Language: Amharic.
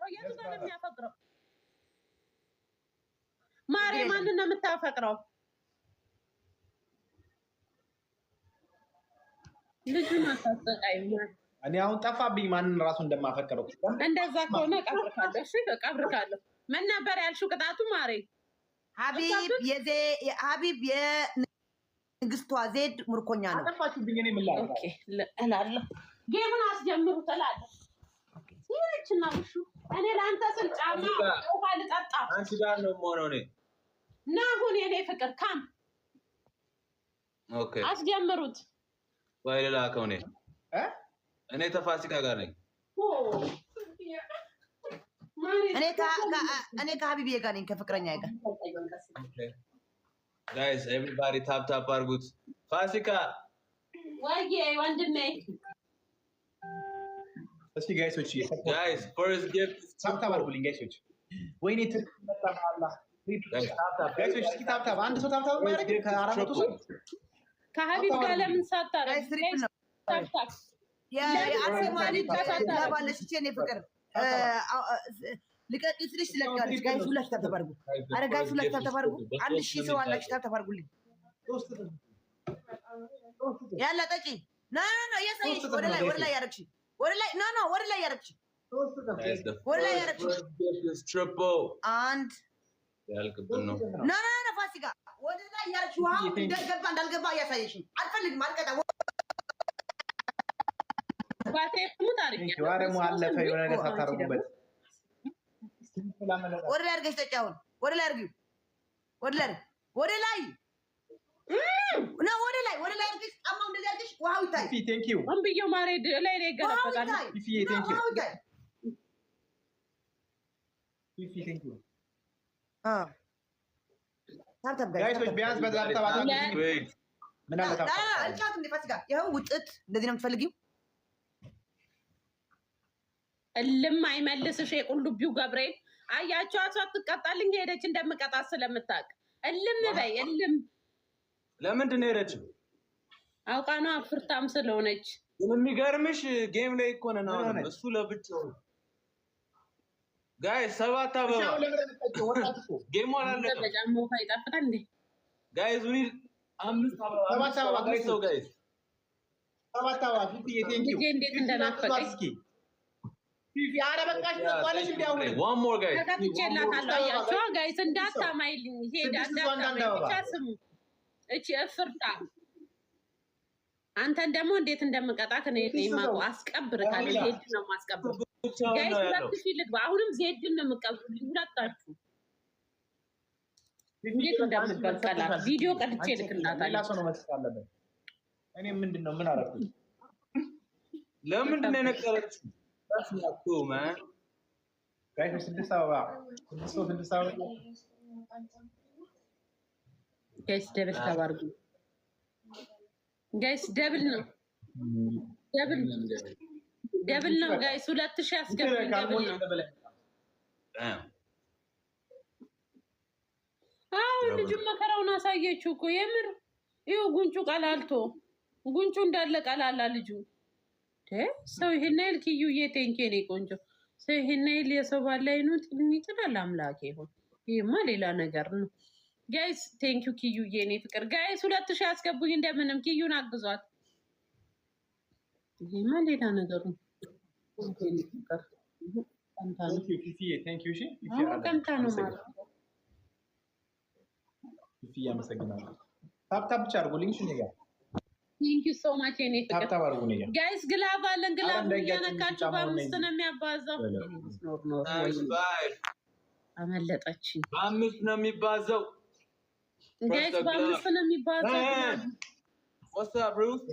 የሚያፈቅረው? የቱ ጋር ነው የሚያፈቅረው? ማሬ ማንን ነው የምታፈቅረው? ልጁን አታሰቃይ። እኔ አሁን ጠፋብኝ ማንን ራሱ እንደማፈቅረው። እንደዛ ከሆነ ቀብርካለሁ። እሺ ቀብርካለሁ። ምን ነበር ያልሽው ቅጣቱ? ማሬ ሀቢብ የንግስቷ ዜድ ምርኮኛ ነው። አጠፋችሁብኝ። እኔ ምን ላድርግ? ኦኬ እላለሁ። ጌሙን አስጀምሩት እላለሁ። ይህችና ውሹ እኔ ለአንተ ስል ጫማ ውሃ ልጠጣ አንቺ ጋር ነው የምሆነው። እኔ እና አሁን የኔ ፍቅር ካም ኦኬ አስጀምሩት። ወይ ልላከው እኔ ተፋሲካ ጋር ነኝ። እኔ ከሀቢብ ጋር ነኝ ከፍቅረኛ ጋር። ጋይስ ኤቭሪባዲ ታፕ ታፕ አድርጉት። ፋሲካ ወይዬ ወንድሜ እስኪ ጋይሶች ጋይስ ፈርስት ጊፍት ታፕ ታፕ አድርጉልኝ ጋይሶች። ወይኔ ተጣጣላ ጋይሶች እስኪ ታፕ ታፕ አንድ ሰው ታፕ ታፕ ማድረግ ከ400 ሰው ከሀቢብ ጋር ለምን ሳታረግ ታፕ ታፕ የአርሴማሊ ለባለሽ እኔ ፍቅር ልቀጥ ስልሽ ስለቃለሽ ጋይስ ሁላችሁ ታፕ ታፕ አድርጉ። አረ ጋይስ ሁላችሁ ታፕ ታፕ አድርጉ። 1000 ሰው አላችሁ ታፕ ታፕ አድርጉልኝ። ያላ ጠጪ ና የሳይሽ ወደ ላይ ያረግሽ ወደ ላይ ወደ ላይ ያረግሽ ወደ ላይ ያረግሽ አንድ ያልቅብን ነው ፋሲካ ወደ ላይ ያረግሽ ውሃ እንደገባ እንዳልገባ እያሳየሽኝ አልፈልግም። አልቀጣ ባቴ ሙት አርጊ ዋረሙ አለፈ የሆነ ነገር ሳታረጉበት ወደ ላይ አርገሽ ተጫውን ወደ ላይ አርጊው ወደ ላይ ወደ ላይ አርገሽ ጫማው እንደዚህ አርገሽ ውሃው ይታይ። ቴንክ ዩ አንብዮ ማሬድ ላይ ገለበቃል። ፊፊ ቴንክ ዩ ታብታብ ጋይሶች ቢያንስ በዛም ተባታ ምን አለ ታብታ አልቻት እንደ ፋሲካ ይሄው ውጥት እንደዚህ ነው የምትፈልጊው። እልም አይመልስሽ የቁልቢው ገብርኤል አያቸው አትቀጣልኝ ሄደች እንደምቀጣት ስለምታውቅ እልም በይ እልም። ለምንድን ነው ሄደችው? አውቃ ነው አፍርታም ስለሆነች። የሚገርምሽ ጌም ላይ እኮ ነን አሁን እሱ ለብቻው ጋይስ 7 አበባ ጌም አላለቀም። በጫማው ይጣፍጣል እንዴ ጋይስ ዊ ኒድ 5 አበባ 7 አበባ ጋይስ 7 አበባ ፊፊ ቴንክ ዩ እንዴት እንደናፈቀኝ ፊፊ አረ በቃሽ ተቋለሽ እንዴ አሁን one more guys ተከትቼላታለሁ። አያቸው ጋይስ እንዳታማይልኝ ሄዳ እንዳታማይ ብቻ ስሙ እቺ እፍርታ አንተን ደግሞ እንዴት እንደምቀጣ ከኔ ማቆ አስቀብርካለሁ። ዜድ ነው ማስቀብር ጋይስ ሁለት ልግባ። አሁንም ዜድን ነው የምቀብሩልኝ ሁለታችሁ። እንዴት እንደምቀጣላ ቪዲዮ ቀድቼ ልክላታለሁ። ሌላ ሰው ነው መስጠት አለበት። እኔ ምንድነው ምን አደረኩኝ? ለምንድን ነው የነቀረችው? That's not cool, man. ጋይስ 6 አበባ 6 አበባ ጋይስ ደብል ተባርጉ። ጋይስ ደብል ነው ደብል ነው ጋይስ 2000 ያስገቡኝ ደብል ነው። ልጁ መከራውን አሳየችው እኮ የምር ይኸው ጉንጩ ቀላልቶ ጉንጩ እንዳለ ቀላላ ልጁ ሰው ይሄን አይል ኪዩዬ ቴንኬ ነው ቆንጆ ሰው ይሄን አይል የሰው ባላይ ነው ይጥላል። አምላኬ ሆይ ይሄማ ሌላ ነገር ነው። ጋይስ ቴንክ ዩ ኪዩዬ እኔ ፍቅር ጋይስ 2000 ያስገቡኝ እንደምንም ኪዩን አግዟት። ይሄማ ሌላ ነገር ነው። ቀንታ ነው ማለት ፊፊ ያመሰግናለሁ። ታፕታፕ ብቻ አድርጉልኝ እሺ ነገር ቴንክ ዩ ሶ ማች እኔ ፍቅር ጋይስ ግላብ አለን ግላብ እያነካችሁ በ5 ነው የሚያባዛው። አመለጠችኝ። በ5 ነው የሚባዛው ጋይስ በ5 ነው የሚባዛው። What's up, Ruth?